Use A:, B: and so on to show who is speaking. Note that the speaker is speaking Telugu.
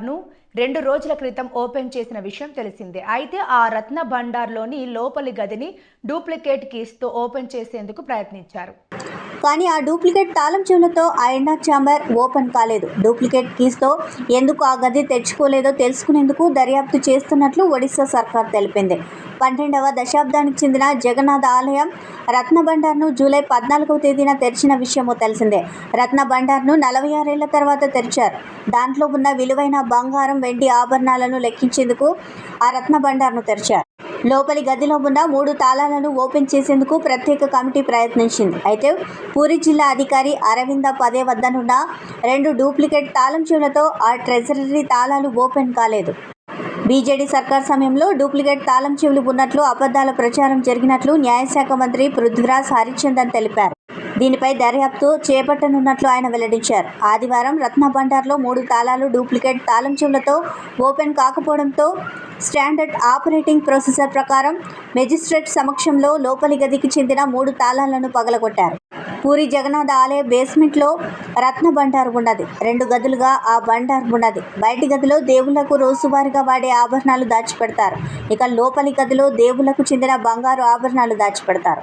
A: ను 2 రోజుల క్రితం ఓపెన్ చేసిన విషయం తెలిసిందే. అయితే ఆ రత్న భండార్లోని లోపలి గదిని డూప్లికేట్ కీస్తో ఓపెన్ చేసేందుకు ప్రయత్నించారు.
B: కానీ ఆ డూప్లికేట్ తాళం చెవులతో ఆ ఎండాక్ ఛాంబర్ ఓపెన్ కాలేదు. డూప్లికేట్ కీస్తో ఎందుకు ఆ గది తెరుచుకోలేదో తెలుసుకునేందుకు దర్యాప్తు చేస్తున్నట్లు ఒడిశా సర్కార్ తెలిపింది. 12వ దశాబ్దానికి చెందిన జగన్నాథ ఆలయం రత్న భండార్ను జూలై 14వ తేదీన తెరిచిన విషయమో తెలిసిందే. రత్న భండార్ను 46 ఏళ్ల తర్వాత తెరిచారు. దాంట్లో ఉన్న విలువైన బంగారం, వెండి ఆభరణాలను లెక్కించేందుకు ఆ రత్న భండార్ను తెరిచారు. లోపలి గదిలో ఉన్న 3 తాళాలను ఓపెన్ చేసేందుకు ప్రత్యేక కమిటీ ప్రయత్నించింది. అయితే పూరీ జిల్లా అధికారి అరవింద పదే వద్దనున్న 2 డూప్లికేట్ తాళం చెవులతో ఆ ట్రెజరీ తాళాలు ఓపెన్ కాలేదు. బీజేడీ సర్కార్ సమయంలో డూప్లికేట్ తాళం చెవులు ఉన్నట్లు అబద్ధాల ప్రచారం జరిగినట్లు న్యాయశాఖ మంత్రి పృథ్వీరాజ్ హరిచందన్ తెలిపారు. దీనిపై దర్యాప్తు చేపట్టనున్నట్లు ఆయన వెల్లడించారు. ఆదివారం రత్న భండార్లో 3 తాళాలు డూప్లికేట్ తాళం చెవులతో ఓపెన్ కాకపోవడంతో స్టాండర్డ్ ఆపరేటింగ్ ప్రొసీజర్ ప్రకారం మెజిస్ట్రేట్ సమక్షంలో లోపలి గదికి చెందిన 3 తాళాలను పగలగొట్టారు. పూరి జగన్నాథ ఆలయ బేస్మెంట్లో రత్న భండార్ ఉన్నది. 2 గదులుగా ఆ భండార్ ఉన్నది. బయటి గదిలో దేవుళ్లకు రోజువారీగా వాడే ఆభరణాలు దాచిపెడతారు. ఇక లోపలి గదిలో దేవుళ్లకు చెందిన బంగారు ఆభరణాలు దాచిపెడతారు.